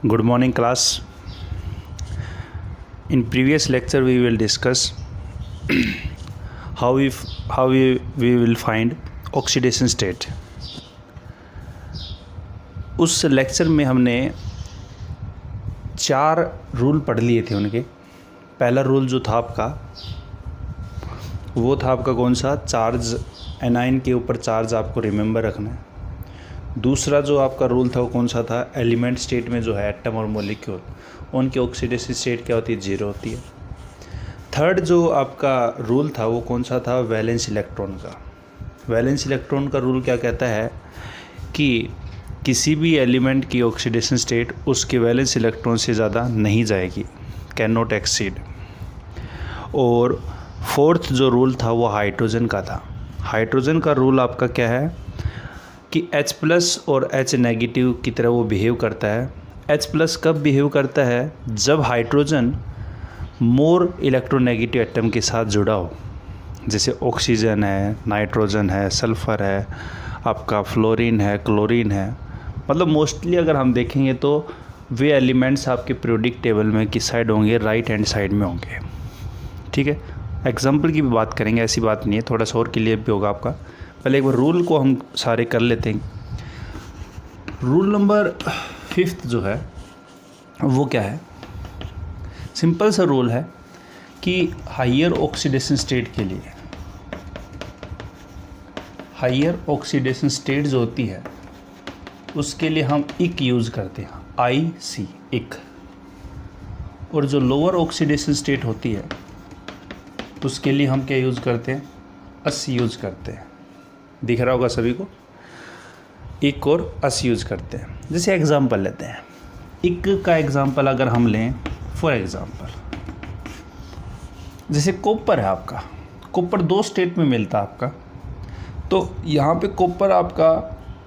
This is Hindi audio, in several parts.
Good morning, class. In previous lecture, we will discuss how we will find oxidation state. उस लेक्चर में हमने 4 रूल पढ़ लिए थे उनके। पहला रूल जो था आपका वो था आपका कौन सा, चार्ज एनाइन के ऊपर चार्ज आपको रिमेंबर रखना है। दूसरा जो आपका रूल था वो कौन सा था, एलिमेंट स्टेट में जो है एटम और मॉलिक्यूल उनकी ऑक्सीडेशन स्टेट क्या होती है, 0 होती है। थर्ड जो आपका रूल था वो कौन सा था, वैलेंस इलेक्ट्रॉन का। वैलेंस इलेक्ट्रॉन का रूल क्या कहता है कि किसी भी एलिमेंट की ऑक्सीडेशन स्टेट उसके वैलेंस इलेक्ट्रॉन से ज़्यादा नहीं जाएगी, कैन नॉट एक्सीड। और फोर्थ जो रूल था वो हाइड्रोजन का था। हाइड्रोजन का रूल आपका क्या है कि H+ और H- नेगेटिव की तरह वो बिहेव करता है। H+ कब बिहेव करता है, जब हाइड्रोजन मोर इलेक्ट्रोनेगेटिव एटम के साथ जुड़ा हो, जैसे ऑक्सीजन है, नाइट्रोजन है, सल्फ़र है, आपका फ्लोरीन है, क्लोरीन है। मतलब मोस्टली अगर हम देखेंगे तो वे एलिमेंट्स आपके पीरियोडिक टेबल में किस साइड होंगे, राइट हैंड साइड में होंगे। ठीक है, एग्जाम्पल की भी बात करेंगे, ऐसी बात नहीं है, थोड़ा सा और क्लियर भी होगा आपका। पहले एक बार रूल को हम सारे कर लेते हैं। रूल नंबर 5 जो है वो क्या है, सिंपल सा रूल है कि हायर ऑक्सीडेशन स्टेट के लिए, हायर ऑक्सीडेशन स्टेट जो होती है उसके लिए हम इक यूज़ करते हैं, IC इक। और जो लोअर ऑक्सीडेशन स्टेट होती है उसके लिए हम क्या यूज़ करते हैं, अस यूज़ करते हैं। दिख रहा होगा सभी को, इक और अस यूज़ करते हैं। जैसे एग्जांपल लेते हैं, इक का एग्जांपल अगर हम लें, फॉर एग्जांपल जैसे कॉपर है आपका, कॉपर 2 स्टेट में मिलता है आपका। तो यहाँ पे कॉपर आपका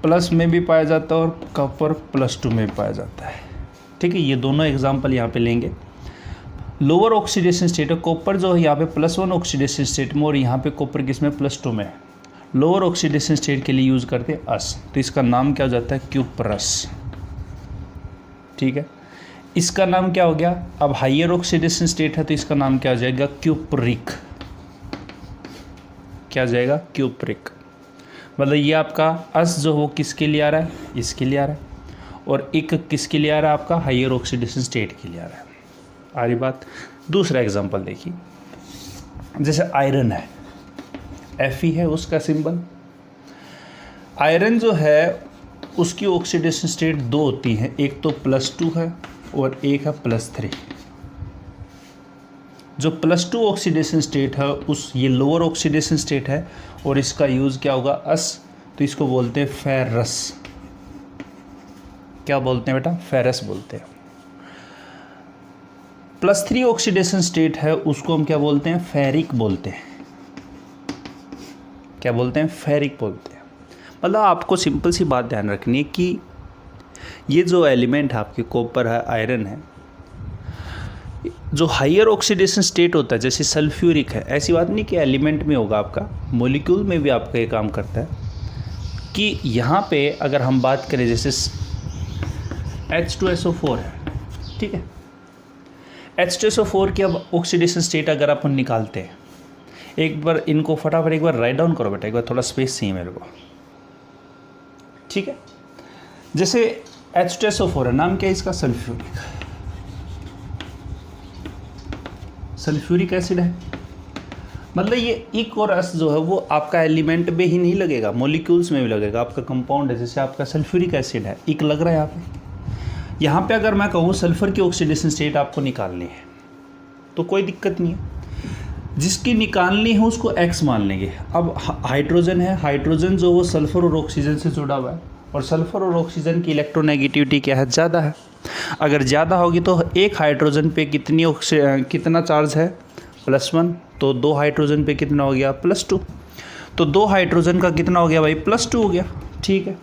प्लस में भी पाया जाता है और कॉपर +2 में भी पाया जाता है। ठीक है, ये दोनों एग्जांपल यहाँ पे लेंगे। लोअर ऑक्सीडेशन स्टेट है, कॉपर जो है यहाँ पे +1 ऑक्सीडेशन स्टेट में और यहाँ पे कॉपर किसमें, +2 में है। लोअर ऑक्सीडेशन स्टेट के लिए यूज़ करते हैं अस, तो इसका नाम क्या हो जाता है, क्यूप्रस। ठीक है, इसका नाम क्या हो गया, अब हायर ऑक्सीडेशन स्टेट है तो इसका नाम क्या हो जाएगा, क्यूप्रिक। क्या हो जाएगा, क्यूप्रिक। मतलब ये आपका अस जो वो किसके लिए आ रहा है, इसके लिए आ रहा है, और इक किसके लिए आ रहा है, आपका हायर ऑक्सीडेशन स्टेट के लिए आ रहा है। आ रही बात। दूसरा एग्जांपल देखिए, जैसे आयरन है, Fe है उसका सिंबल। आयरन जो है उसकी ऑक्सीडेशन स्टेट 2 होती हैं, एक तो +2 है और एक है +3। जो +2 ऑक्सीडेशन स्टेट है उस ये लोअर ऑक्सीडेशन स्टेट है और इसका यूज़ क्या होगा, अस, तो इसको बोलते हैं फेरस। क्या बोलते हैं बेटा, फेरस बोलते हैं। +3 ऑक्सीडेशन स्टेट है उसको हम क्या बोलते हैं, फेरिक बोलते हैं। क्या बोलते हैं, फेरिक बोलते हैं। मतलब आपको सिंपल सी बात ध्यान रखनी है कि ये जो एलिमेंट है आपके, कॉपर है, आयरन है, जो हायर ऑक्सीडेशन स्टेट होता है, जैसे सल्फ्यूरिक है, ऐसी बात नहीं कि एलिमेंट में होगा, आपका मॉलिक्यूल में भी आपका ये काम करता है। कि यहाँ पे अगर हम बात करें, जैसे H2SO4 है, ठीक है, H2SO4 की अब ऑक्सीडेशन स्टेट अगर अपन निकालते हैं, एक बार इनको फटाफट एक बार राइट डाउन करो बेटा, एक बार थोड़ा स्पेस चाहिए मेरे को। ठीक है, जैसे H2SO4 है, नाम क्या है इसका, सल्फ्यूरिक, सल्फ्यूरिक एसिड है। मतलब ये इक और अस जो है वो आपका एलिमेंट में ही नहीं लगेगा, मॉलिक्यूल्स में भी लगेगा। आपका कंपाउंड है, जैसे आपका सल्फ्यूरिक एसिड है, इक लग रहा है यहाँ पे अगर मैं कहूँ सल्फर की ऑक्सीडेशन स्टेट आपको निकालनी है तो कोई दिक्कत नहीं है, जिसकी निकालनी है उसको X मान लेंगे। अब हाइड्रोजन है, हाइड्रोजन जो वो सल्फर और ऑक्सीजन से जुड़ा हुआ है, और सल्फर और ऑक्सीजन की इलेक्ट्रोनेगेटिविटी क्या है, ज़्यादा है। अगर ज़्यादा होगी तो एक हाइड्रोजन पे कितना चार्ज है, +1, तो 2 हाइड्रोजन पे कितना हो गया, +2, तो 2 हाइड्रोजन का कितना हो गया भाई, +2 हो गया। ठीक है,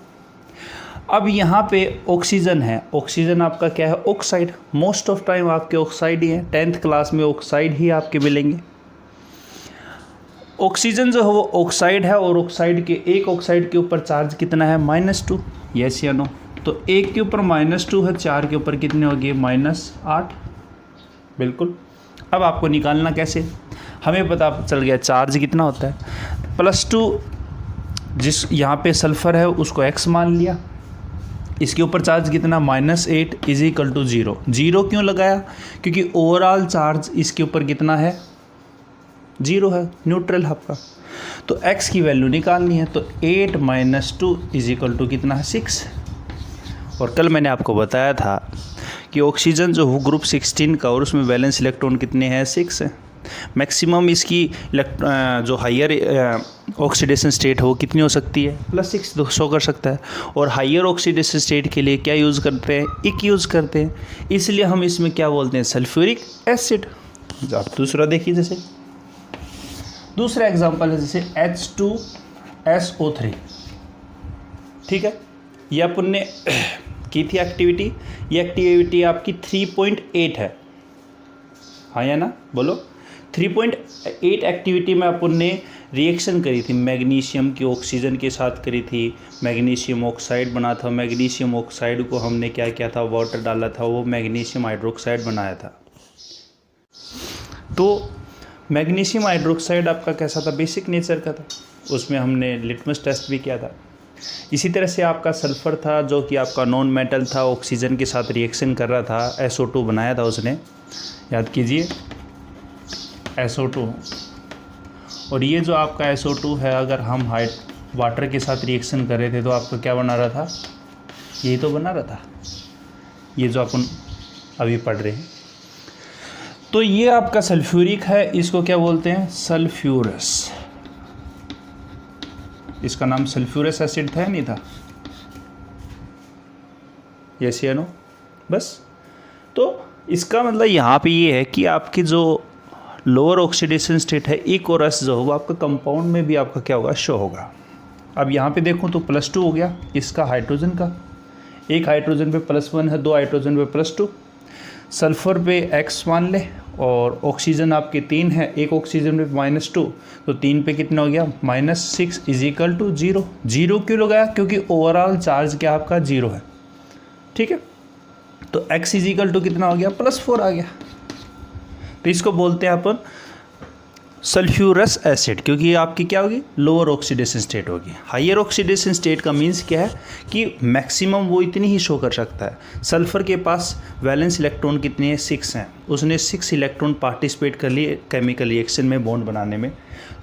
अब यहाँ पे ऑक्सीजन है, ऑक्सीजन आपका क्या है, ऑक्साइड। मोस्ट ऑफ टाइम आपके ऑक्साइड ही है, 10th क्लास में ऑक्साइड ही आपके मिलेंगे। ऑक्सीजन जो है वो ऑक्साइड है और ऑक्साइड के एक ऑक्साइड के ऊपर चार्ज कितना है, -2, यस या नो। तो 1 के ऊपर -2 है, 4 के ऊपर कितने हो गए -8। बिल्कुल। अब आपको निकालना कैसे, हमें पता चल गया चार्ज कितना होता है। +2 जिस यहाँ पे सल्फ़र है उसको x मान लिया, इसके ऊपर चार्ज कितना -8 = 0। 0 क्यों लगाया, क्योंकि ओवरऑल चार्ज इसके ऊपर कितना है 0 है, न्यूट्रल है आपका। तो x की वैल्यू निकालनी है, तो 8 - 2 = कितना है 6। और कल मैंने आपको बताया था कि ऑक्सीजन जो हो ग्रुप 16 का और उसमें वैलेंस इलेक्ट्रॉन कितने हैं 6 है। मैक्सिमम इसकी जो हायर ऑक्सीडेशन स्टेट हो कितनी हो सकती है +6 शो कर सकता है। और हायर ऑक्सीडेशन स्टेट के लिए क्या यूज़ करते हैं, इक यूज़ करते हैं, इसलिए हम इसमें क्या बोलते हैं सल्फ्यूरिक एसिड। आप दूसरा देखिए, जैसे दूसरा एग्जांपल है जैसे H2SO3, ठीक है। ये अपन ने की थी एक्टिविटी, ये एक्टिविटी आपकी 3.8 है, हाँ या ना बोलो। 3.8 एक्टिविटी में अपन ने रिएक्शन करी थी, मैग्नीशियम की ऑक्सीजन के साथ करी थी, मैग्नीशियम ऑक्साइड बना था। मैग्नीशियम ऑक्साइड को हमने क्या किया था, वाटर डाला था, वो मैग्नीशियम हाइड्रोक्साइड बनाया था। तो मैग्नीशियम हाइड्रोक्साइड आपका कैसा था, बेसिक नेचर का था, उसमें हमने लिटमस टेस्ट भी किया था। इसी तरह से आपका सल्फ़र था जो कि आपका नॉन मेटल था, ऑक्सीजन के साथ रिएक्शन कर रहा था, SO2 बनाया था उसने, याद कीजिए SO2। और ये जो आपका SO2 है, अगर हम वाटर के साथ रिएक्शन कर रहे थे तो आपका क्या बना रहा था, यही तो बना रहा था, ये जो अपन अभी पढ़ रहे हैं। तो ये आपका सल्फ्यूरिक है, इसको क्या बोलते हैं सल्फ्यूरस। इसका नाम सल्फ्यूरस एसिड था या नहीं था, यस या नो, बस। तो इसका मतलब यहाँ पे ये है कि आपकी जो लोअर ऑक्सीडेशन स्टेट है, एक और रस जो होगा आपका कंपाउंड में भी आपका क्या होगा शो होगा। अब यहाँ पे देखूँ तो +2 हो गया इसका हाइड्रोजन का, एक हाइड्रोजन पे +1 है, 2 हाइड्रोजन पे +2, सल्फ़र पे x मान ले, और ऑक्सीजन आपके 3 है, एक ऑक्सीजन पे -2, तो 3 पे कितना हो गया -6 = 0। 0 क्यों लगाया, क्योंकि ओवरऑल चार्ज क्या आपका 0 है, ठीक है। तो x = कितना हो गया +4 आ गया। तो इसको बोलते हैं अपन सल्फ्यूरस एसिड, क्योंकि ये आपकी क्या होगी लोअर ऑक्सीडेशन स्टेट होगी। हायर ऑक्सीडेशन स्टेट का मीन्स क्या है कि मैक्सिमम वो इतनी ही शो कर सकता है। सल्फ़र के पास वैलेंस इलेक्ट्रॉन कितने हैं 6 हैं, उसने 6 इलेक्ट्रॉन पार्टिसिपेट कर लिए केमिकल रिएक्शन में बॉन्ड बनाने में।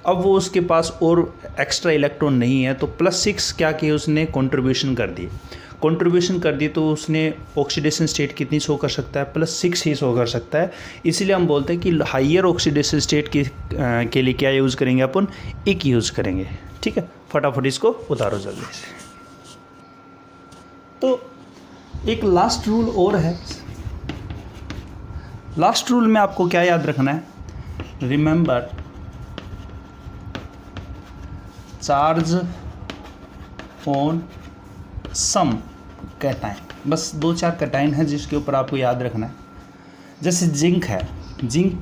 अब वो उसके पास और एक्स्ट्रा इलेक्ट्रॉन नहीं है, तो +6 क्या किए उसने कंट्रीब्यूशन कर दी, तो उसने ऑक्सीडेशन स्टेट कितनी शो कर सकता है +6 ही शो कर सकता है। इसीलिए हम बोलते हैं कि हाइयर ऑक्सीडेशन स्टेट के लिए क्या यूज़ करेंगे अपन, इक यूज़ करेंगे, ठीक है। फटाफट इसको उतारो जल्दी से। तो एक लास्ट रूल और है, लास्ट रूल में आपको क्या याद रखना है, remember charge on some cation, बस 2-4 कैटाइन है जिसके ऊपर आपको याद रखना है। जैसे जिंक है, जिंक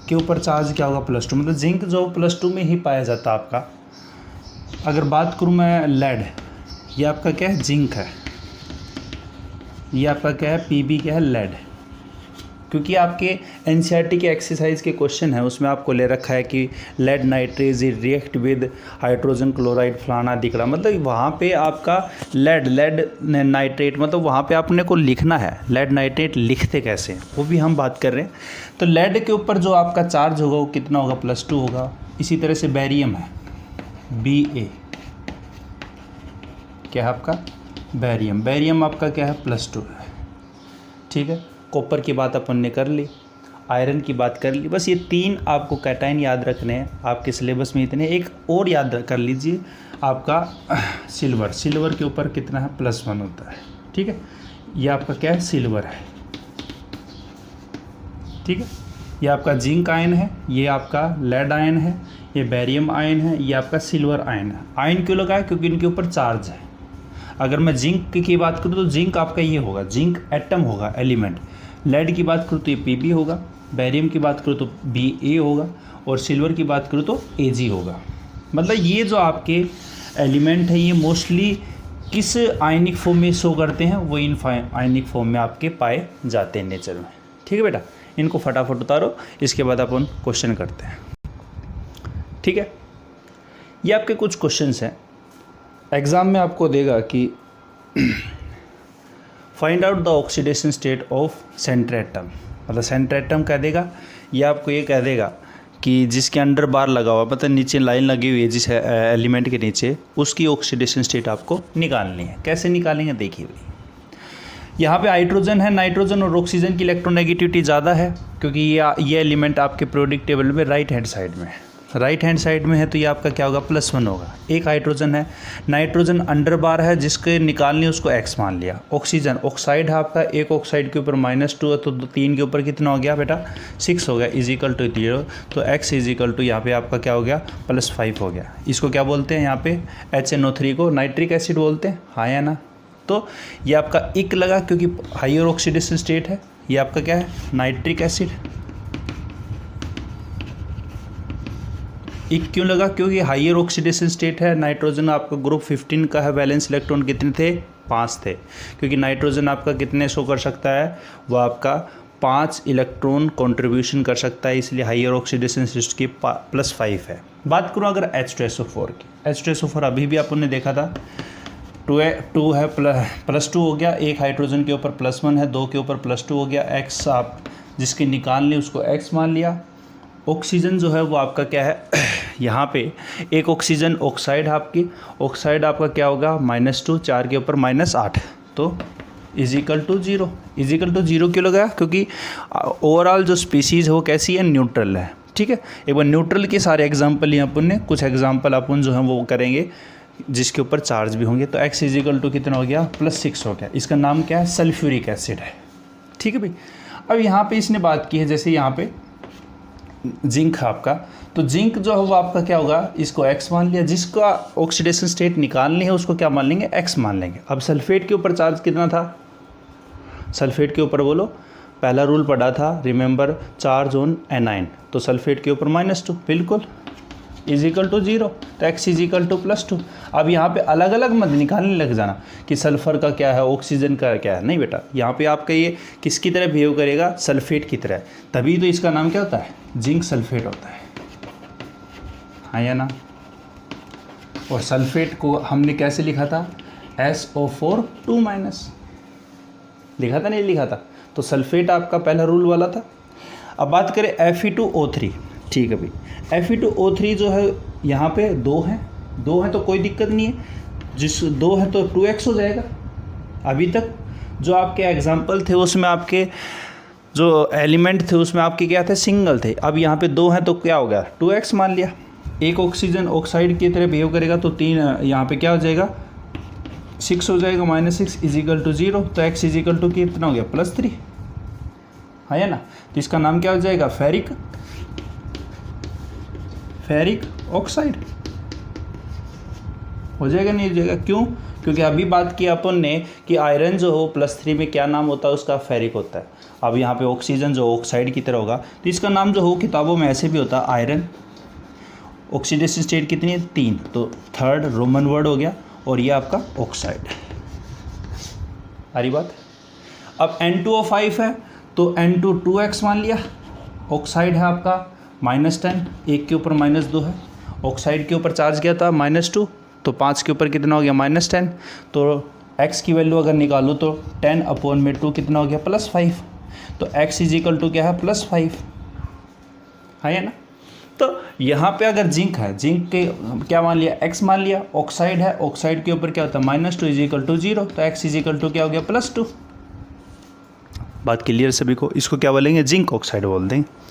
के ऊपर चार्ज क्या होगा +2, मतलब जिंक जो +2 में ही पाया जाता है आपका। अगर बात करूँ मैं लेड, ये आपका क्या है जिंक है, ये आपका क्या है Pb क्या है लेड। क्योंकि आपके एनसीईआरटी के एक्सरसाइज के क्वेश्चन है, उसमें आपको ले रखा है कि lead nitrates react with hydrogen chloride फलाना दिखला, मतलब वहाँ पे आपका लेड नाइट्रेट, मतलब वहाँ पे आपने को लिखना है लेड नाइट्रेट लिखते कैसे, वो भी हम बात कर रहे हैं। तो लेड के ऊपर जो आपका चार्ज होगा वो कितना होगा +2 होगा। इसी तरह से बैरियम है Ba, क्या है आपका बैरियम आपका क्या है +2 है, ठीक है। कॉपर की बात अपन ने कर ली, आयरन की बात कर ली, बस ये 3 आपको कैटाइन याद रखने हैं आपके सिलेबस में इतने। एक और याद कर लीजिए आपका सिल्वर के ऊपर कितना है +1 होता है, ठीक है। ये आपका क्या है सिल्वर है, ठीक है। ये आपका जिंक आयन है, ये आपका लेड आयन है, ये बैरियम आयन है, ये आपका सिल्वर आयन है। आयन क्यों लगाया, क्योंकि इनके ऊपर चार्ज है। अगर मैं जिंक की बात करूँ तो जिंक आपका ये होगा, जिंक एटम होगा एलिमेंट। लेड की बात करूँ तो ये Pb होगा, बैरियम की बात करूँ तो Ba होगा, और सिल्वर की बात करूँ तो Ag होगा। मतलब ये जो आपके एलिमेंट है ये मोस्टली किस आयनिक फॉर्म में शो करते हैं, वो इन आयनिक फॉर्म में आपके पाए जाते हैं नेचर में। ठीक है बेटा, इनको फटाफट उतारो, इसके बाद अपन क्वेश्चन करते हैं। ठीक है, ये आपके कुछ क्वेश्चंस हैं, एग्ज़ाम में आपको देगा कि find out the oxidation state of centre atom, मतलब सेंटर एटम कह देगा, या आपको ये कह देगा कि जिसके अंडर बार लगा हुआ, मतलब नीचे लाइन लगी हुई है जिस एलिमेंट के नीचे, उसकी ऑक्सीडेशन स्टेट आपको निकालनी है। कैसे निकालेंगे देखिए भाई, यहाँ पे हाइड्रोजन है, नाइट्रोजन और ऑक्सीजन की इलेक्ट्रोनेगेटिविटी ज़्यादा है, क्योंकि ये एलिमेंट आपके प्रोडिक्ट टेबल में राइट हैंड साइड में है, राइट हैंड साइड में है, तो ये आपका क्या होगा, +1 होगा। एक हाइड्रोजन है, नाइट्रोजन अंडर बार है, जिसके निकालनी उसको x मान लिया। ऑक्सीजन ऑक्साइड है आपका, एक ऑक्साइड के ऊपर -2 है, तो 3 के ऊपर कितना हो गया बेटा, 6 हो गया, = 0, तो x = यहाँ पे आपका क्या हो गया, +5 हो गया। इसको क्या बोलते हैं, यहाँ पे HNO3 को नाइट्रिक एसिड बोलते हैं, हाँ या ना। तो ये आपका इक लगा क्योंकि हाइयर ऑक्सीडेशन स्टेट है, ये आपका क्या है, नाइट्रिक एसिड। इक क्यों लगा, क्योंकि हाइयर ऑक्सीडेशन स्टेट है, नाइट्रोजन आपका ग्रुप 15 का है, वैलेंस इलेक्ट्रॉन कितने थे, 5 थे, क्योंकि नाइट्रोजन आपका कितने शो कर सकता है, वो आपका 5 इलेक्ट्रॉन कंट्रीब्यूशन कर सकता है, इसलिए हाइयर ऑक्सीडेशन स्टेट की +5 है। बात करूँ अगर H2SO4 की, H2SO4 अभी भी अपन ने देखा था, 2 है +2 हो गया, एक हाइड्रोजन के ऊपर +1 है, 2 के ऊपर +2 हो गया, x आप जिसके निकाल ली उसको x मान लिया। ऑक्सीजन जो है वो आपका क्या है, यहाँ पे एक ऑक्सीजन ऑक्साइड है आपकी, ऑक्साइड आपका क्या होगा, -2, 4 के ऊपर -8, तो = 0 क्यों लगा, क्योंकि ओवरऑल जो स्पीसीज़ है वो कैसी है, न्यूट्रल है। ठीक है, एक बार न्यूट्रल के सारे एग्जाम्पल यहाँ अपन ने, कुछ एग्जाम्पल अपन जो है वो करेंगे जिसके ऊपर चार्ज भी होंगे। तो x = कितना हो गया, +6 हो गया। इसका नाम क्या है, सल्फ्यूरिक एसिड है। ठीक है भाई, अब यहाँ पे इसने बात की है, जैसे यहाँ पे जिंक है आपका, तो जिंक जो है वो आपका क्या होगा, इसको x मान लिया, जिसका ऑक्सीडेशन स्टेट निकालनी है उसको क्या मान लेंगे, x मान लेंगे। अब सल्फेट के ऊपर चार्ज कितना था, सल्फेट के ऊपर बोलो, पहला रूल पढ़ा था रिमेंबर, चार्ज ऑन एनाइन, तो सल्फेट के ऊपर -2, बिल्कुल = 0, तो x = +2। अब यहाँ पे अलग अलग मत निकालने लग जाना कि सल्फ़र का क्या है, ऑक्सीजन का क्या है, नहीं बेटा, यहाँ पे आपका ये किसकी तरह बिहेव करेगा, सल्फेट की तरह, तभी तो इसका नाम क्या होता है, जिंक सल्फेट होता है, हाँ या ना। और सल्फेट को हमने कैसे लिखा था, SO4 2- लिखा था, नहीं लिखा था, तो सल्फेट आपका पहला रूल वाला था। अब बात करें Fe2O3, ठीक है भाई, Fe2O3 जो है यहाँ पे 2 हैं तो कोई दिक्कत नहीं है, जिस 2 है तो 2x हो जाएगा। अभी तक जो आपके एग्जाम्पल थे उसमें आपके जो एलिमेंट थे उसमें आपके क्या थे, सिंगल थे, अब यहाँ पे 2 हैं तो क्या हो गया, 2x मान लिया। एक ऑक्सीजन ऑक्साइड की तरह बिहेव करेगा तो 3 यहाँ पे क्या हो जाएगा, 6 हो जाएगा, -6 = 0, तो x = कितना हो गया, +3, है या ना। तो इसका नाम क्या हो जाएगा, फेरिक ऑक्साइड हो जाएगा, नहीं हो जाएगा, क्यों, क्योंकि अभी बात की अपन ने कि आयरन जो हो +3 में क्या नाम होता है उसका, फेरिक होता है। अब यहाँ पे ऑक्सीजन जो ऑक्साइड की तरह होगा तो इसका नाम जो हो किताबों में ऐसे भी होता है, आयरन, ऑक्सीडेशन स्टेट कितनी है, 3, तो 3rd रोमन वर्ड हो गया, और ये आपका ऑक्साइड। सारी बात। अब N2O5 है तो N2 2x मान लिया, ऑक्साइड है आपका -10, एक के ऊपर -2 है, ऑक्साइड के ऊपर चार्ज क्या था, -2, तो 5 के ऊपर कितना हो गया, -10, तो x की वैल्यू अगर निकालो तो 10/2 कितना हो गया, +5, तो x = क्या है, +5, है ना। तो यहाँ पे अगर जिंक है, जिंक के क्या मान लिया, x मान लिया, ऑक्साइड है, ऑक्साइड के ऊपर क्या होता है, -2 = 0, तो x = क्या हो गया, +2। बात क्लियर सभी को, इसको क्या बोलेंगे, जिंक ऑक्साइड बोल देंगे।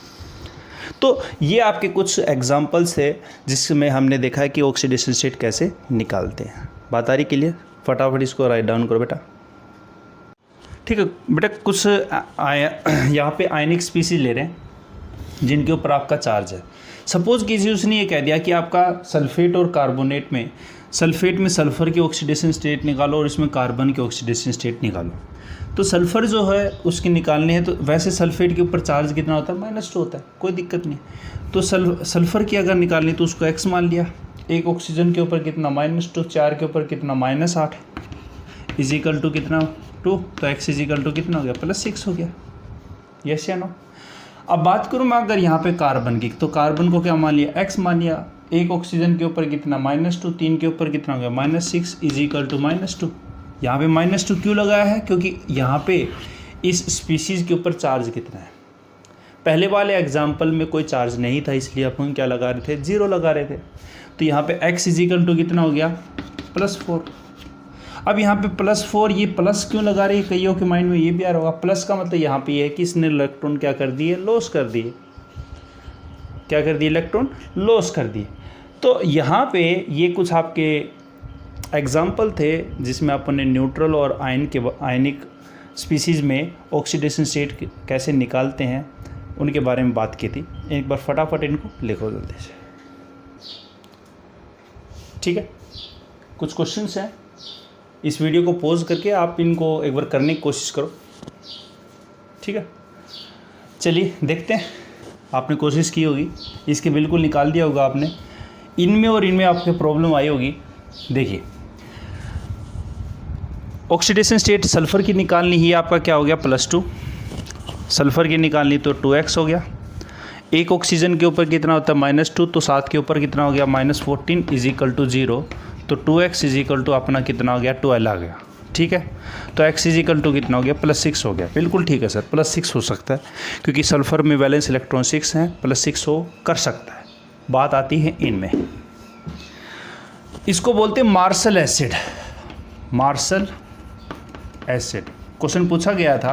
तो ये आपके कुछ एग्जांपल्स है जिसमें हमने देखा है कि ऑक्सीडेशन स्टेट कैसे निकालते हैं। बात आ रही क्लियर, फटाफट इसको राइट डाउन करो बेटा। ठीक है बेटा, कुछ यहाँ पे आयनिक स्पीसीज ले रहे हैं जिनके ऊपर आपका चार्ज है। सपोज़ कीजिए उसने ये कह दिया कि आपका सल्फेट और कार्बोनेट में, सल्फेट में सल्फ़र की ऑक्सीडेशन स्टेट निकालो और इसमें कार्बन की ऑक्सीडेशन स्टेट निकालो। तो सल्फ़र जो है उसकी निकालनी है, तो वैसे सल्फेट के ऊपर चार्ज कितना होता है, -2 होता है, कोई दिक्कत नहीं। तो सल्फ़र की अगर निकालनी तो उसको x मान लिया, एक ऑक्सीजन के ऊपर कितना, -2, 4 के ऊपर कितना, -8, इज इक्वल टू कितना 2, तो x इज इक्वल टू कितना हो गया +6 हो गया। यस या नो। अब बात करूँ मैं अगर यहाँ पे कार्बन की, तो कार्बन को क्या मान लिया x मान लिया, एक ऑक्सीजन के ऊपर कितना -2, 3 के ऊपर कितना हो गया -6 इज इक्वल टू -2। यहाँ पे -2 क्यों लगाया है, क्योंकि यहाँ पे इस स्पीसीज़ के ऊपर चार्ज कितना है। पहले वाले एग्जाम्पल में कोई चार्ज नहीं था, इसलिए अपन क्या लगा रहे थे, 0 लगा रहे थे। तो यहाँ पे x इज इक्वल टू कितना हो गया +4। अब यहाँ पे +4, ये प्लस क्यों लगा रही है, कईयों के माइंड में ये भी आ रहा होगा। प्लस का मतलब यहाँ पे ये है कि इसने इलेक्ट्रॉन क्या कर दिए, लॉस कर दिए। क्या कर दिए, इलेक्ट्रॉन लॉस कर दिए। तो यहाँ पे ये कुछ आपके एग्जाम्पल थे जिसमें अपन ने न्यूट्रल और आयनिक स्पीसीज़ में ऑक्सीडेशन स्टेट कैसे निकालते हैं उनके बारे में बात की थी। एक बार फटाफट इनको लिखो जल्दी से, ठीक है। कुछ क्वेश्चंस हैं, इस वीडियो को पॉज करके आप इनको एक बार करने की कोशिश करो, ठीक है। चलिए देखते हैं, आपने कोशिश की होगी, इसके बिल्कुल निकाल दिया होगा आपने। इनमें और इनमें आपके प्रॉब्लम आई होगी। देखिए, ऑक्सीडेशन स्टेट सल्फ़र की निकालनी ही आपका क्या हो गया +2, सल्फ़र की निकालनी तो 2x हो गया। एक ऑक्सीजन के ऊपर कितना होता है -2, तो 7 के ऊपर कितना हो गया -14 इज इक्वल टू 0, तो 2x इज इक्वल टू अपना कितना हो गया 12 आ गया, ठीक है। तो x इज इक्वल टू कितना हो गया +6 हो गया। बिल्कुल ठीक है सर, +6 हो सकता है क्योंकि सल्फ़र में वैलेंस इलेक्ट्रॉन 6 हैं, +6 हो कर सकता है। बात आती है इनमें, इसको बोलते हैं Marshall acid. Marshall acid question पूछा गया था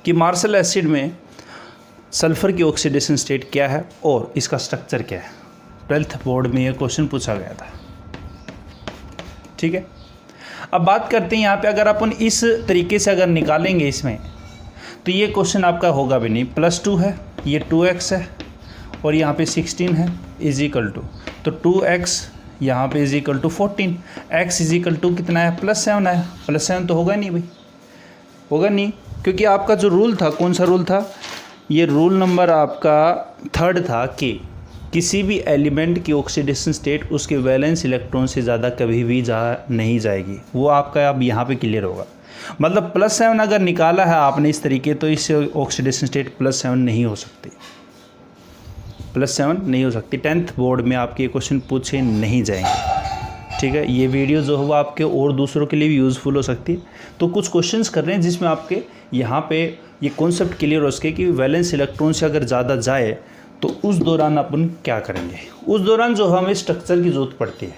कि मार्शल एसिड में सल्फ़र की ऑक्सीडेशन स्टेट क्या है और इसका स्ट्रक्चर क्या है। 12th बोर्ड में यह क्वेश्चन पूछा गया था, ठीक है। अब बात करते हैं यहाँ पे, अगर अपन इस तरीके से अगर निकालेंगे इसमें, तो ये क्वेश्चन आपका होगा भी नहीं। +2 है, ये 2x है और यहाँ पे 16 है इज इक्वल टू, तो 2x यहाँ पे is equal to 14, x is equal to कितना है +7 है। +7 तो होगा नहीं भाई, होगा नहीं, क्योंकि आपका जो रूल था, कौन सा रूल था, ये रूल नंबर आपका 3rd था कि किसी भी एलिमेंट की ऑक्सीडेशन स्टेट उसके वैलेंस इलेक्ट्रॉन से ज़्यादा कभी भी नहीं जाएगी। वो आपका अब यहाँ पे क्लियर होगा। मतलब +7 अगर निकाला है आपने इस तरीके, तो इससे ऑक्सीडेशन स्टेट +7 नहीं हो सकती, +7 नहीं हो सकती। 10th बोर्ड में आपके ये क्वेश्चन पूछे नहीं जाएंगे, ठीक है। ये वीडियो जो हुआ आपके और दूसरों के लिए भी यूज़फुल हो सकती है। तो कुछ क्वेश्चंस कर रहे हैं जिसमें आपके यहाँ पे ये कॉन्सेप्ट क्लियर हो सके कि वैलेंस इलेक्ट्रॉन से अगर ज़्यादा जाए तो उस दौरान अपन क्या करेंगे। उस दौरान जो हमें स्ट्रक्चर की ज़रूरत पड़ती है,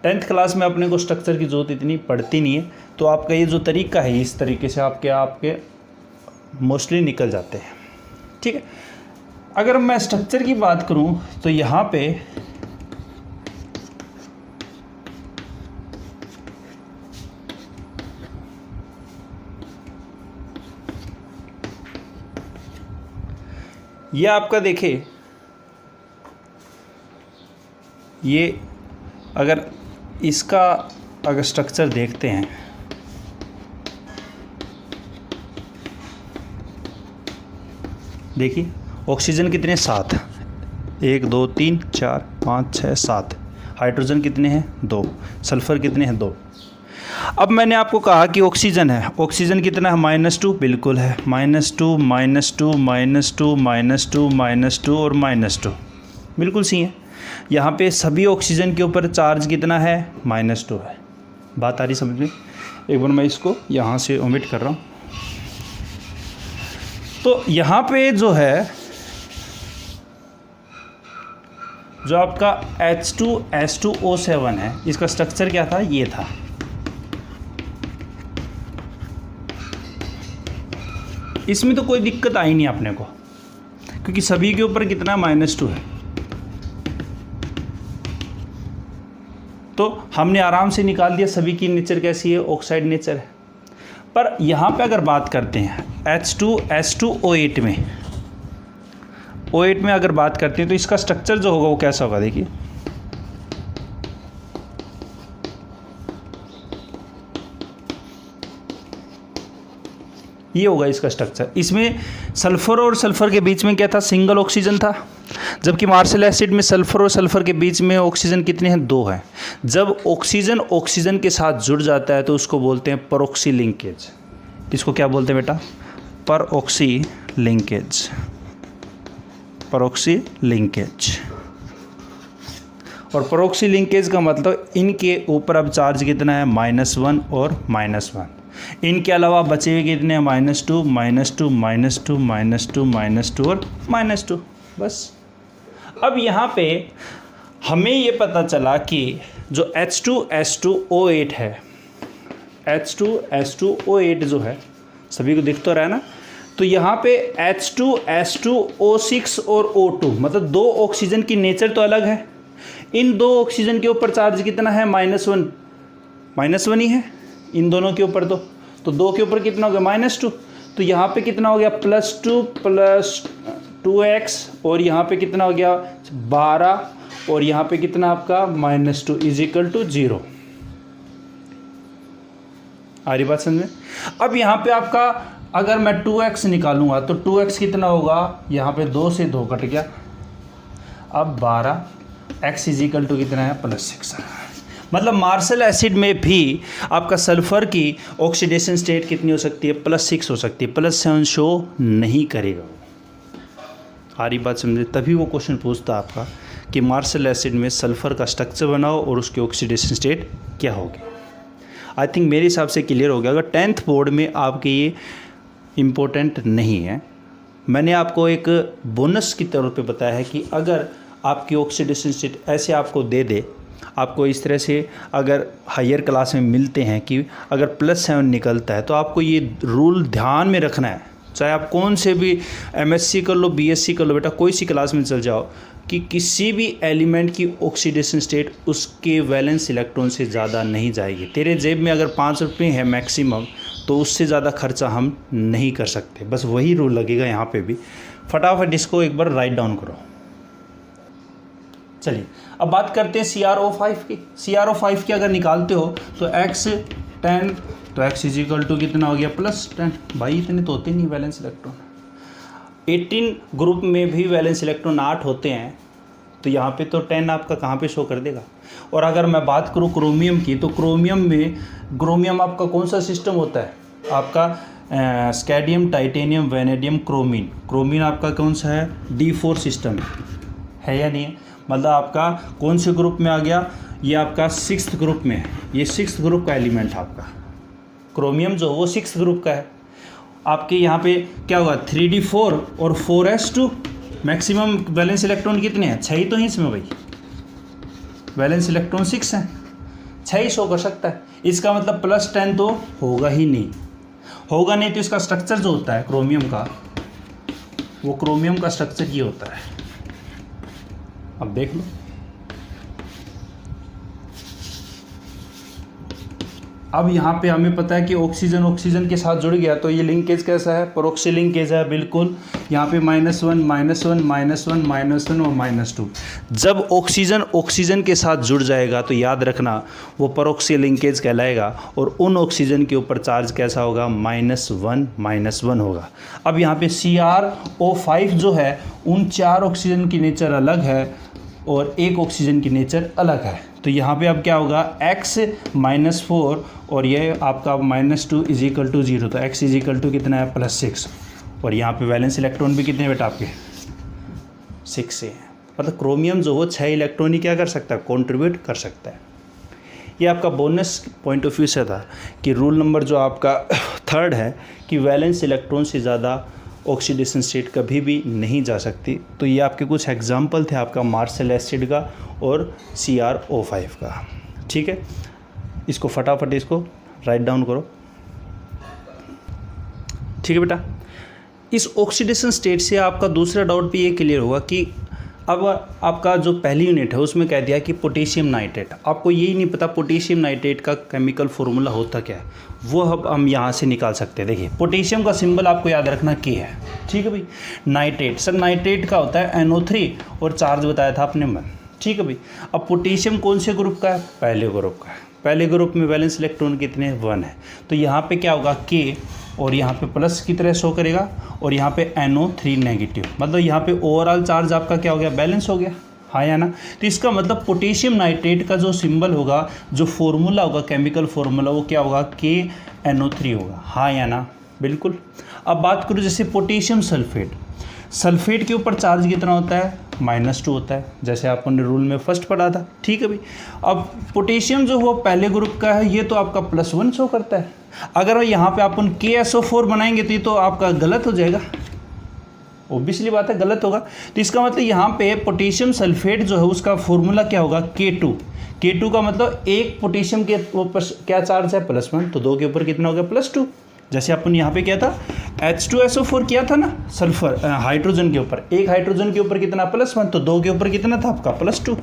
10th क्लास में अपने को स्ट्रक्चर की ज़रूरत इतनी पड़ती नहीं है, तो आपका ये जो तरीका है, इस तरीके से आपके मोस्टली निकल जाते हैं, ठीक है। अगर मैं स्ट्रक्चर की बात करूं तो यहाँ पे ये आपका देखिए, ये अगर इसका अगर स्ट्रक्चर देखते हैं, देखिए ऑक्सीजन कितने 7, 1 2 3 4 5 6 7, हाइड्रोजन कितने हैं 2, सल्फ़र कितने हैं 2। अब मैंने आपको कहा कि ऑक्सीजन है, ऑक्सीजन कितना है -2, बिल्कुल है -2 -2 -2 -2 -2 और -2, बिल्कुल सही है। यहाँ पे सभी ऑक्सीजन के ऊपर चार्ज कितना है -2 है। बात आ रही समझ में। एक बार मैं इसको यहाँ से ओमिट कर रहा हूँ। तो यहाँ पे जो है, जो आपका H2SO7 है, इसका स्ट्रक्चर क्या था, ये था। इसमें तो कोई दिक्कत आई नहीं अपने को, क्योंकि सभी के ऊपर कितना -2 है, तो हमने आराम से निकाल दिया सभी की नेचर कैसी है, ऑक्साइड नेचर है। पर यहाँ पे अगर बात करते हैं H2SO8 में, O8 में अगर बात करते हैं तो इसका स्ट्रक्चर जो होगा वो कैसा होगा, देखिए ये होगा इसका स्ट्रक्चर। इसमें सल्फर और सल्फर के बीच में क्या था, सिंगल ऑक्सीजन था, जबकि मार्शल एसिड में सल्फर और सल्फर के बीच में ऑक्सीजन कितने हैं, 2 हैं। जब ऑक्सीजन ऑक्सीजन के साथ जुड़ जाता है तो उसको बोलते हैं परऑक्सी लिंकेज। इसको क्या बोलते हैं बेटा, परऑक्सी लिंकेज, परऑक्सी लिंकेज। और परऑक्सी लिंकेज का मतलब इनके ऊपर अब चार्ज कितना है, -1 और -1। इनके अलावा बचे हुए कितने हैं, -2, -2, -2, -2, -2 और -2। बस अब यहाँ पे हमें ये पता चला कि जो H2SO8 है, H2SO8 जो है, सभी को दिख तो रहा है ना, तो यहाँ पे H2S2O6 और O2 मतलब 2 ऑक्सीजन की नेचर तो अलग है। इन 2 ऑक्सीजन के ऊपर चार्ज कितना है, -1 ही है इन दोनों के ऊपर। तो 2 के ऊपर कितना हो गया, -2। तो यहाँ पे कितना हो गया, +2 + 2x, और यहाँ पे कितना हो गया 12, और यहाँ पे कितना आपका -2 = 0। आ रही बात समझ में। अब यहाँ पे आपका अगर मैं 2x निकालूंगा तो 2x कितना होगा, यहाँ पे 2 से 2 कट गया, अब 12, x = कितना है, +6। मतलब मार्शल एसिड में भी आपका सल्फर की ऑक्सीडेशन स्टेट कितनी हो सकती है, +6 हो सकती है, +7 शो नहीं करेगा। आ रही बात समझे। तभी वो क्वेश्चन पूछता आपका कि मार्शल एसिड में सल्फर का स्ट्रक्चर बनाओ और उसकी ऑक्सीडेशन स्टेट क्या होगी। आई थिंक मेरे हिसाब से क्लियर हो गया। अगर 10th बोर्ड में आपके ये इम्पोर्टेंट नहीं है, मैंने आपको एक बोनस की तौर पे बताया है कि अगर आपकी ऑक्सीडेशन स्टेट ऐसे आपको दे आपको इस तरह से अगर हायर क्लास में मिलते हैं कि अगर +7 निकलता है, तो आपको ये रूल ध्यान में रखना है, चाहे आप कौन से भी MSc कर लो, BSc कर लो बेटा, कोई सी क्लास में चल जाओ, कि किसी भी एलिमेंट की ऑक्सीडेशन स्टेट उसके वैलेंस इलेक्ट्रॉन से ज़्यादा नहीं जाएगी। तेरे जेब में अगर 5 रुपये है मैक्सिमम, तो उससे ज़्यादा खर्चा हम नहीं कर सकते। बस वही रूल लगेगा यहाँ पे भी। फटाफट इसको एक बार राइट डाउन करो। चलिए अब बात करते हैं CrO5 की। CrO5 की अगर निकालते हो तो X10, तो X = कितना हो गया, +10। भाई इतने तो होते नहीं वैलेंस इलेक्ट्रॉन। 18 ग्रुप में भी वैलेंस इलेक्ट्रॉन 8 होते हैं, तो यहाँ पे तो 10 आपका कहाँ पे शो कर देगा। और अगर मैं बात करूँ क्रोमियम की, तो क्रोमियम आपका कौन सा सिस्टम होता है, आपका स्कैडियम, टाइटेनियम, वैनेडियम, क्रोमीन आपका कौन सा है, D4 सिस्टम है या नहीं है। मतलब आपका कौन से ग्रुप में आ गया, ये आपका 6th ग्रुप में है। ये 6th ग्रुप का एलिमेंट है आपका क्रोमियम, जो वो 6th ग्रुप का है। आपके यहाँ पे क्या होगा, 3D4 और 4s2। मैक्सिमम वैलेंस इलेक्ट्रॉन कितने हैं, 6 ही तो हैं इसमें भाई, वैलेंस इलेक्ट्रॉन 6 हैं, 6 ही शो कर सकता है। इसका मतलब +10 तो होगा ही नहीं, तो इसका स्ट्रक्चर जो होता है क्रोमियम का, वो क्रोमियम का स्ट्रक्चर ये होता है। अब देख लो, अब यहाँ पे हमें पता है कि ऑक्सीजन के साथ जुड़ गया, तो ये लिंकेज कैसा है, परऑक्सी लिंकेज है बिल्कुल। यहाँ पे -1 -1 -1 -1 और -2। जब ऑक्सीजन के साथ जुड़ जाएगा तो याद रखना वो परऑक्सी लिंकेज कहलाएगा, और उन ऑक्सीजन के ऊपर चार्ज कैसा होगा, -1 होगा। अब यहाँ पे CrO5 जो है, उन 4 ऑक्सीजन की नेचर अलग है और 1 ऑक्सीजन की नेचर अलग है। तो यहाँ पे अब क्या होगा, X -4 और ये आपका -2 = 0। तो X = कितना है, +6। और यहाँ पे वैलेंस इलेक्ट्रॉन भी कितने बेटा आपके, 6 से हैं। मतलब क्रोमियम जो हो 6 इलेक्ट्रॉन ही क्या कर सकता है, कंट्रीब्यूट कर सकता है। ये आपका बोनस पॉइंट ऑफ व्यू से था कि रूल नंबर जो आपका 3rd है कि वैलेंस इलेक्ट्रॉन से ज़्यादा ऑक्सीडेशन स्टेट कभी भी नहीं जा सकती। तो ये आपके कुछ एग्जाम्पल थे आपका मार्शल एसिड का और CrO5 का। ठीक है, इसको फटाफट इसको राइट डाउन करो। ठीक है बेटा, इस ऑक्सीडेशन स्टेट से आपका दूसरा डाउट भी ये क्लियर होगा कि अब आपका जो पहली यूनिट है उसमें कह दिया कि पोटेशियम नाइट्रेट, आपको यही नहीं पता पोटेशियम नाइट्रेट का केमिकल फॉर्मूला होता क्या है, वो अब हम यहाँ से निकाल सकते हैं। देखिए पोटेशियम का सिंबल आपको याद रखना K है। ठीक है भाई, नाइट्रेट, सर नाइट्रेट का होता है NO3 और चार्ज बताया था आपने 1। ठीक है भाई, अब पोटेशियम कौन से ग्रुप का है, पहले ग्रुप का है। पहले ग्रुप में वैलेंस इलेक्ट्रॉन कितने, 1 है। तो यहाँ पे क्या होगा K और यहाँ पे प्लस की तरह शो करेगा और यहाँ पे NO3 नेगेटिव, मतलब यहाँ पे ओवरऑल चार्ज आपका क्या हो गया, बैलेंस हो गया, हाँ या ना। तो इसका मतलब पोटेशियम नाइट्रेट का जो सिंबल होगा, जो फॉर्मूला होगा, केमिकल फार्मूला, वो क्या होगा, KNO3 होगा, हाँ या ना, बिल्कुल। अब बात करूँ जैसे पोटेशियम सल्फेट, सल्फेट के ऊपर चार्ज कितना होता है, -2 होता है, जैसे आपने रूल में फर्स्ट पढ़ा था, ठीक है भाई। अब पोटेशियम जो वो पहले ग्रुप का है, ये तो आपका +1 शो करता है। अगर यहाँ पे अपन KSO4 बनाएंगे तो ये तो आपका गलत हो जाएगा, ऑब्वियसली बात है, गलत होगा। तो इसका मतलब यहाँ पे पोटेशियम सल्फेट जो है उसका फॉर्मूला क्या होगा, K2 का मतलब एक पोटेशियम के ऊपर क्या चार्ज है, +1, तो 2 के ऊपर कितना हो गया, +2। जैसे अपन यहाँ पे क्या था, H2SO4 किया था ना, सल्फर हाइड्रोजन के ऊपर, एक हाइड्रोजन के ऊपर कितना, +1, तो 2 के ऊपर कितना था आपका, +2।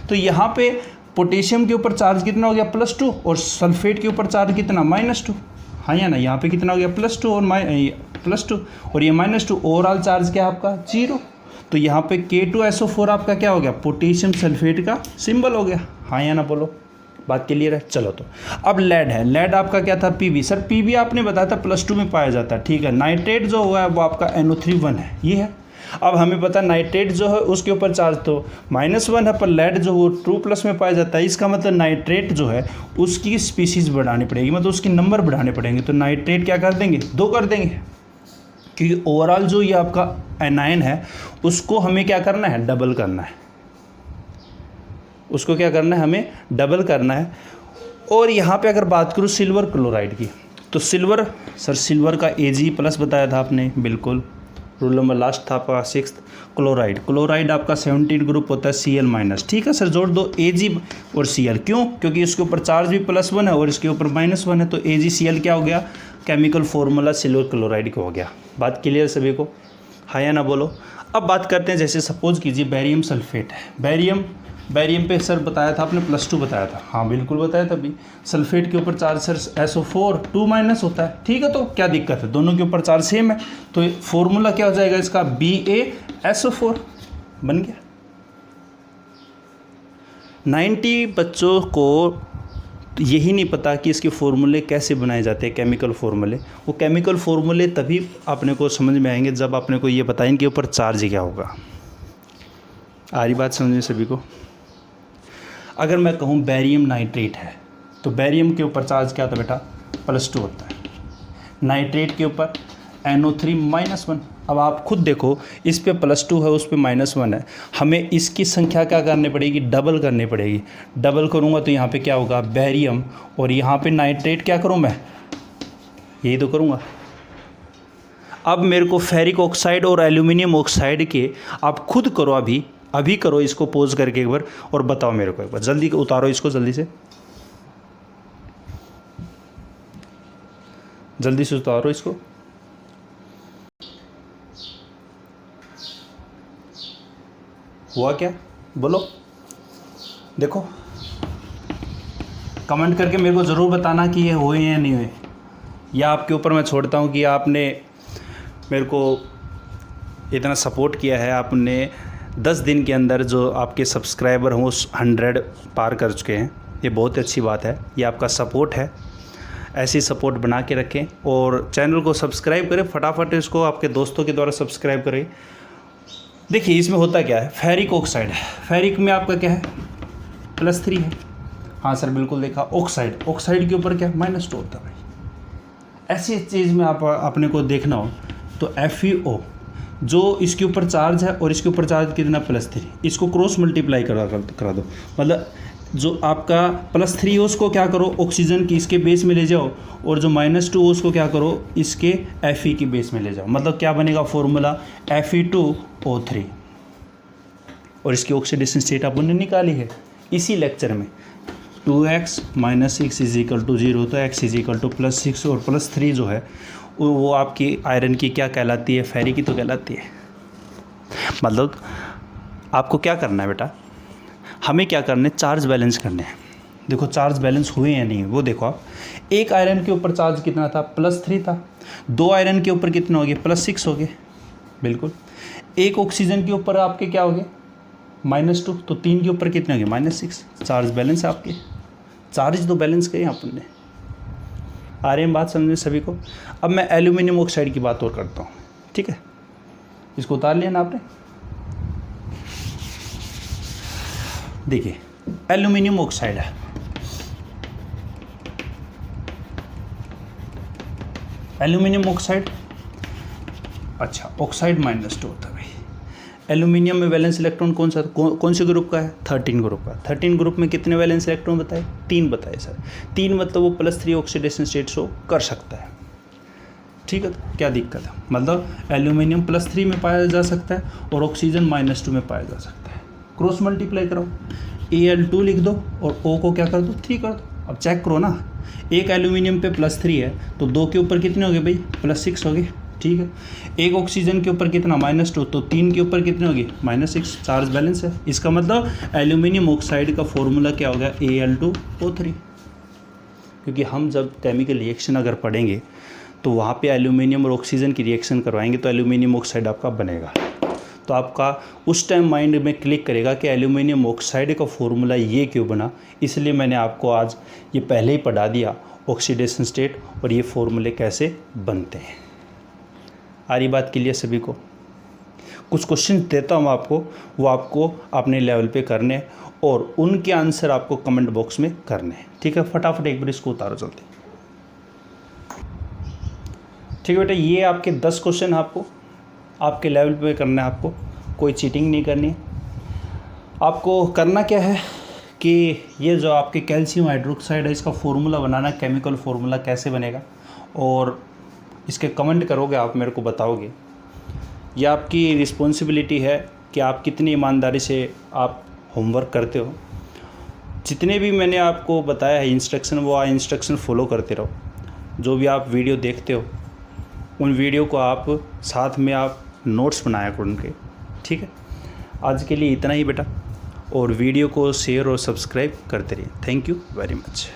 तो यहाँ पे पोटेशियम के ऊपर चार्ज कितना हो गया, +2, और सल्फेट के ऊपर चार्ज कितना, -2, हाँ या ना। यहाँ पे कितना हो गया, +2 और +2 और ये -2, ओवरऑल चार्ज क्या आपका, 0। तो यहाँ पे K2SO4 आपका क्या हो गया, पोटेशियम सल्फेट का सिंबल हो गया, हाँ या ना, बोलो, बात क्लियर है। चलो तो अब लेड है, लेड आपका क्या था, Pb। सर Pb आपने बताया था +2 में पाया जाता है, ठीक है। नाइट्रेट जो हुआ है वो आपका NO3 है, ये है। अब हमें पता नाइट्रेट जो है उसके ऊपर चार्ज तो -1 है, पर लेड जो वो 2+ में पाया जाता है। इसका मतलब नाइट्रेट जो है उसकी स्पीसीज बढ़ानी पड़ेगी, मतलब उसके नंबर बढ़ाने पड़ेंगे। तो नाइट्रेट क्या कर देंगे, 2 कर देंगे, क्योंकि ओवरऑल जो ये आपका एनायन है उसको हमें क्या करना है, डबल करना है, उसको क्या करना है, हमें डबल करना है। और यहाँ पे अगर बात करूँ सिल्वर क्लोराइड की, तो सिल्वर, सर सिल्वर का Ag+ बताया था आपने, बिल्कुल, रूल नंबर लास्ट था आपका 6th। क्लोराइड आपका 17 ग्रुप होता है, Cl-, ठीक है सर, जोड़ दो Ag और Cl, क्यों, क्योंकि इसके ऊपर चार्ज भी +1 है और इसके ऊपर -1 है, तो AgCl क्या हो गया, केमिकल फॉर्मूला सिल्वर क्लोराइड का हो गया। बात क्लियर सभी को, हाँ या ना, बोलो। अब बात करते हैं, जैसे सपोज कीजिए बेरियम सल्फेट है, बेरियम पे सर बताया था आपने +2 बताया था, हाँ बिल्कुल बताया था। अभी सल्फेट के ऊपर चार्ज सर SO4 2- होता है, ठीक है, तो क्या दिक्कत है, दोनों के ऊपर चार्ज सेम है, तो फॉर्मूला क्या हो जाएगा इसका, BaSO4 बन गया। 90 बच्चों को यही नहीं पता कि इसके फॉर्मूले कैसे बनाए जाते हैं, केमिकल फार्मूले। वो केमिकल फार्मूले तभी अपने को समझ में आएंगे जब अपने को ये पता इनके ऊपर चार्ज क्या होगा। आ रही बात समझ में सभी को। अगर मैं कहूँ बेरियम नाइट्रेट है, तो बेरियम के ऊपर चार्ज क्या होता है बेटा, +2 होता है, नाइट्रेट के ऊपर NO3-1। अब आप खुद देखो, इस पे +2 है, उस पे -1 है, हमें इसकी संख्या क्या करनी पड़ेगी, डबल करनी पड़ेगी। डबल करूँगा तो यहाँ पे क्या होगा, बेरियम, और यहाँ पे नाइट्रेट क्या करूँ मैं, यही तो करूँगा। अब मेरे को फेरिक ऑक्साइड और एल्यूमिनियम ऑक्साइड के आप खुद करो, अभी करो, इसको पोज करके एक बार और बताओ मेरे को, एक बार जल्दी उतारो इसको, जल्दी से उतारो इसको। हुआ क्या, बोलो, देखो कमेंट करके मेरे को ज़रूर बताना कि ये हुए या नहीं हुए, या आपके ऊपर मैं छोड़ता हूँ कि आपने मेरे को इतना सपोर्ट किया है। आपने 10 दिन के अंदर जो आपके सब्सक्राइबर हों 100 पार कर चुके हैं, ये बहुत अच्छी बात है, ये आपका सपोर्ट है। ऐसी सपोर्ट बना के रखें और चैनल को सब्सक्राइब करें, फटाफट इसको आपके दोस्तों के द्वारा सब्सक्राइब करें। देखिए इसमें होता क्या है, फेरिक ऑक्साइड है, फेरिक में आपका क्या है, +3 है, हाँ सर बिल्कुल देखा। ऑक्साइड के ऊपर क्या है, -2 होता है भाई। ऐसी चीज़ में आप अपने को देखना हो तो FeO जो इसके ऊपर चार्ज है और इसके ऊपर चार्ज कितना, +3, इसको क्रॉस मल्टीप्लाई करा दो, मतलब जो आपका +3 है उसको क्या करो, ऑक्सीजन की इसके बेस में ले जाओ, और जो -2 उसको क्या करो, इसके Fe की बेस में ले जाओ। मतलब क्या बनेगा फॉर्मूला, Fe2O3, और इसकी ऑक्सीडेशन स्टेट आपने निकाली है इसी लेक्चर में, 2x - 6 = 0, तो x = +6, और +3 जो है वो आपकी आयरन की क्या कहलाती है, फेरिक की तो कहलाती है। मतलब आपको क्या करना है बेटा, हमें क्या करना है, चार्ज बैलेंस करने हैं। देखो चार्ज बैलेंस हुए या नहीं, वो देखो आप, एक आयरन के ऊपर चार्ज कितना था, +3 था, 2 आयरन के ऊपर कितना हो गया, +6 हो गए, बिल्कुल। एक ऑक्सीजन के ऊपर आपके क्या हो गए, -2, तो 3 के ऊपर कितने हो गए, -6। चार्ज बैलेंस है आपके, चार्ज तो बैलेंस किए अपन ने। आ रही है बात समझ में सभी को। अब मैं एल्यूमिनियम ऑक्साइड की बात और करता हूँ, ठीक है। इसको उतार लिया ना आपने। देखिए एल्यूमिनियम ऑक्साइड है, एल्यूमिनियम ऑक्साइड, अच्छा ऑक्साइड -2 होता है भाई। एल्यूमिनियम में वैलेंस इलेक्ट्रॉन कौन से ग्रुप का है? 13 ग्रुप का। 13 ग्रुप में कितने वैलेंस इलेक्ट्रॉन बताए? 3 बताए सर। 3 मतलब वो +3 ऑक्सीडेशन स्टेट शो कर सकता है, ठीक है। क्या दिक्कत है? मतलब एल्यूमिनियम +3 में पाया जा सकता है और ऑक्सीजन -2 में पाया जा सकता है। क्रॉस मल्टीप्लाई कराओ, Al2 लिख दो और O को क्या कर दो? 3 कर दो। अब चेक करो ना, एक एल्यूमिनियम पे +3 है तो 2 के ऊपर कितने हो गए भाई? +6 हो गए, ठीक है। एक ऑक्सीजन के ऊपर कितना? -2, तो 3 के ऊपर कितने हो गए? -6। चार्ज बैलेंस है। इसका मतलब एल्यूमिनियम ऑक्साइड का फॉर्मूला क्या होगा? Al2O3। क्योंकि हम जब केमिकल रिएक्शन अगर पढ़ेंगे तो वहाँ पे एल्यूमिनियम और ऑक्सीजन की रिएक्शन करवाएंगे तो एल्यूमिनियम ऑक्साइड आपका बनेगा। तो आपका उस टाइम माइंड में क्लिक करेगा कि एल्यूमिनियम ऑक्साइड का फॉर्मूला ये क्यों बना। इसलिए मैंने आपको आज ये पहले ही पढ़ा दिया ऑक्सीडेशन स्टेट और ये फॉर्मूले कैसे बनते हैं। आ रही बात क्लियर सभी को? कुछ क्वेश्चन देता हूँ आपको, वो आपको अपने लेवल पे करने और उनके आंसर आपको कमेंट बॉक्स में करने, ठीक है। फटाफट एक बार इसको उतारो जल्दी, ठीक है बेटा। ये आपके 10 क्वेश्चन आपको आपके लेवल पे करना है, आपको कोई चीटिंग नहीं करनी है। आपको करना क्या है कि ये जो आपके कैल्शियम हाइड्रोक्साइड है इसका फॉर्मूला बनाना, केमिकल फॉर्मूला कैसे बनेगा और इसके कमेंट करोगे, आप मेरे को बताओगे। यह आपकी रिस्पॉन्सिबिलिटी है कि आप कितनी ईमानदारी से आप होमवर्क करते हो। जितने भी मैंने आपको बताया है इंस्ट्रक्शन, वो इंस्ट्रक्शन फॉलो करते रहो। जो भी आप वीडियो देखते हो उन वीडियो को आप साथ में आप नोट्स बनाया करो उनके, ठीक है। आज के लिए इतना ही बेटा, और वीडियो को शेयर और सब्सक्राइब करते रहिए। Thank you very much.